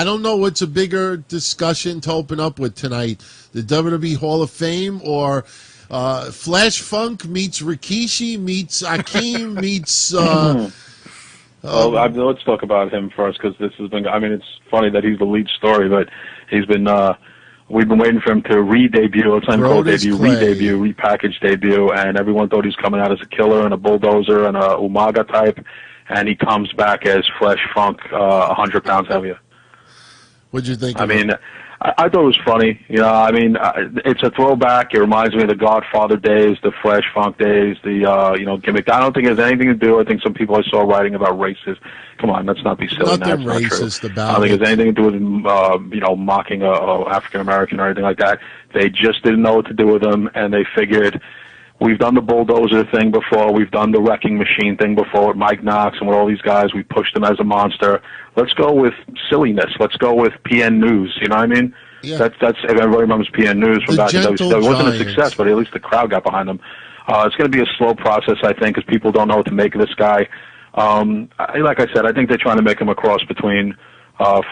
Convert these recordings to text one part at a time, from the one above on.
I don't know what's a bigger discussion to open up with tonight: the WWE Hall of Fame or Flash Funk meets Rikishi meets Akeem meets. Let's talk about him first, because this has been. I mean, it's funny that he's the lead story, but he's been. We've been waiting for him to re-debut. It's not called debut, re-debut, repackaged debut, and everyone thought he was coming out as a killer and a bulldozer and a Umaga type, and he comes back as Flash Funk, 100 pounds heavier. What'd you think? I mean, I thought it was funny. You know, I mean, it's a throwback. It reminds me of the Godfather days, the Flash Funk days, the gimmick. I don't think it has anything to do. I think some people I saw writing about racist. Come on, let's not be silly. Nothing That's racist not true. about I don't think it. it has anything to do with mocking a African American or anything like that. They just didn't know what to do with them, and they figured. We've done the bulldozer thing before. We've done the wrecking machine thing before with Mike Knox and with all these guys. We pushed them as a monster. Let's go with silliness. Let's go with PN News. You know what I mean? Yeah. That's everybody remembers PN News from back in the day. It wasn't a success, but at least the crowd got behind them. It's going to be a slow process, I think, because people don't know what to make of this guy. Like I said, I think they're trying to make him a cross between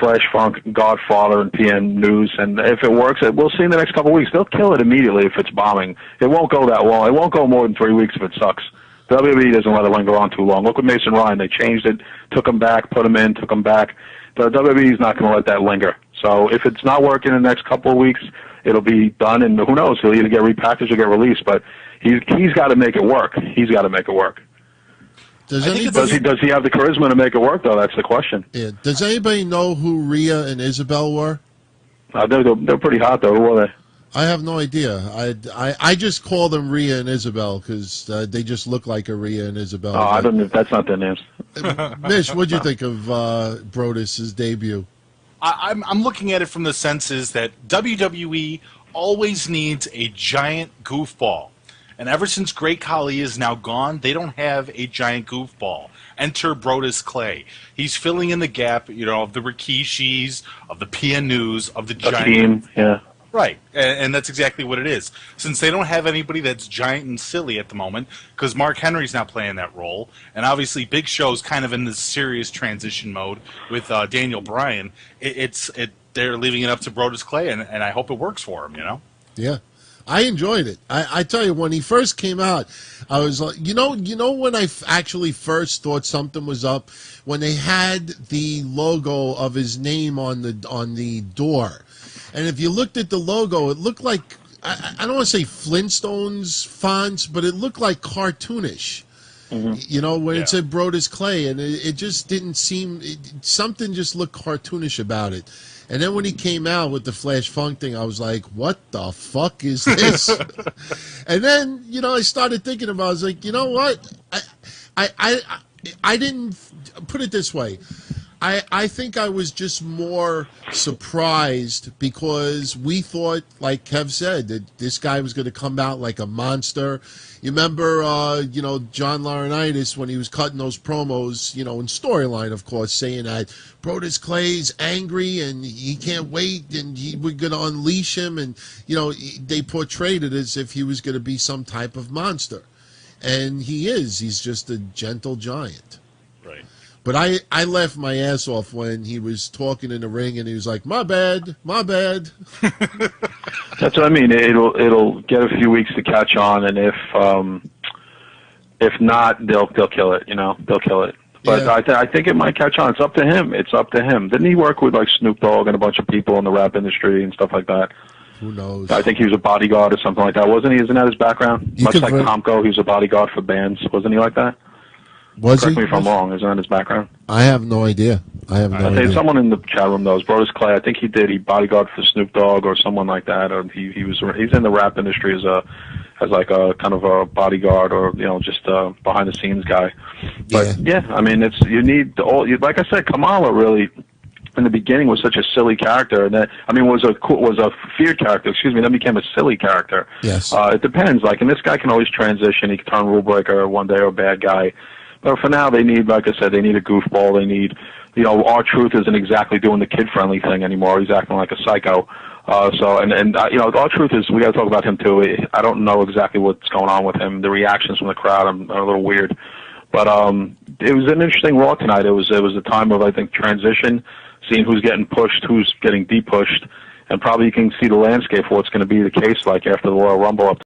Flash Funk, Godfather, and PN News, and if it works, we'll see in the next couple of weeks. They'll kill it immediately if it's bombing. It won't go that long. It won't go more than 3 weeks if it sucks. WWE doesn't let it linger on too long. Look with Mason Ryan. They changed it, took him back, put him in, took him back. The WWE is not going to let that linger. So if it's not working in the next couple of weeks, it'll be done, and who knows? He'll either get repackaged or get released, but he's got to make it work. He's got to make it work. Does he have the charisma to make it work, though? That's the question. Yeah. Does anybody know who Rhea and Isabel were? They're pretty hot, though. Who were they? I have no idea. I just call them Rhea and Isabel because they just look like a Rhea and Isabel. Oh, I don't know. That's not their names. Mish, what'd you think of Brodus' debut? I'm looking at it from the senses that WWE always needs a giant goofball. And ever since Great Khali is now gone, they don't have a giant goofball. Enter Broudus Clay. He's filling in the gap, of the Rikishis, of the PN News, of the giant. Akeem, yeah. Right, and that's exactly what it is. Since they don't have anybody that's giant and silly at the moment, because Mark Henry's not playing that role, and obviously Big Show's kind of in this serious transition mode with Daniel Bryan, they're leaving it up to Brodus Clay, and I hope it works for him, Yeah. I enjoyed it. I tell you, when he first came out, I was like, when I actually first thought something was up, when they had the logo of his name on the door, and if you looked at the logo, it looked like I don't want to say Flintstones fonts, but it looked like cartoonish. Mm-hmm. When it said Brodus Clay, and it just didn't seem something just looked cartoonish about it. And then when he came out with the Flash Funk thing, I was like, what the fuck is this? And then, I started thinking about it. I was like, you know what? I didn't put it this way. I think I was just more surprised because we thought, like Kev said, that this guy was going to come out like a monster. You remember, John Laurinaitis when he was cutting those promos, in Storyline, of course, saying that Brodus Clay's angry and he can't wait and we're going to unleash him. And, they portrayed it as if he was going to be some type of monster. And he is. He's just a gentle giant. Right. But I laughed my ass off when he was talking in the ring and he was like, my bad. That's what I mean. It'll get a few weeks to catch on, and if not, they'll kill it. They'll kill it. But yeah. I think it might catch on. It's up to him. Didn't he work with like Snoop Dogg and a bunch of people in the rap industry and stuff like that? Who knows? I think he was a bodyguard or something like that, wasn't he? Isn't that his background? Much like Tomko, he was a bodyguard for bands, wasn't he like that? Correct me if I'm wrong. Isn't that his background? I have no idea. I think someone in the chat room knows. Brodus Clay, I think he did. He bodyguard for Snoop Dogg or someone like that. Or he's in the rap industry as like a kind of a bodyguard or just a behind the scenes guy. But yeah, I mean like I said, Kamala really in the beginning was such a silly character, and that was a feared character. Excuse me, then became a silly character. Yes. It depends. Like, and this guy can always transition. He can turn rule breaker one day or a bad guy. But for now, they need, like I said, they need a goofball. They need, R-Truth isn't exactly doing the kid-friendly thing anymore. He's acting like a psycho. R-Truth is, we got to talk about him too. I don't know exactly what's going on with him. The reactions from the crowd are a little weird. But it was an interesting Raw tonight. It was a time of, I think, transition. seeing who's getting pushed, who's getting de-pushed, and probably you can see the landscape for what's going to be the case like after the Royal Rumble up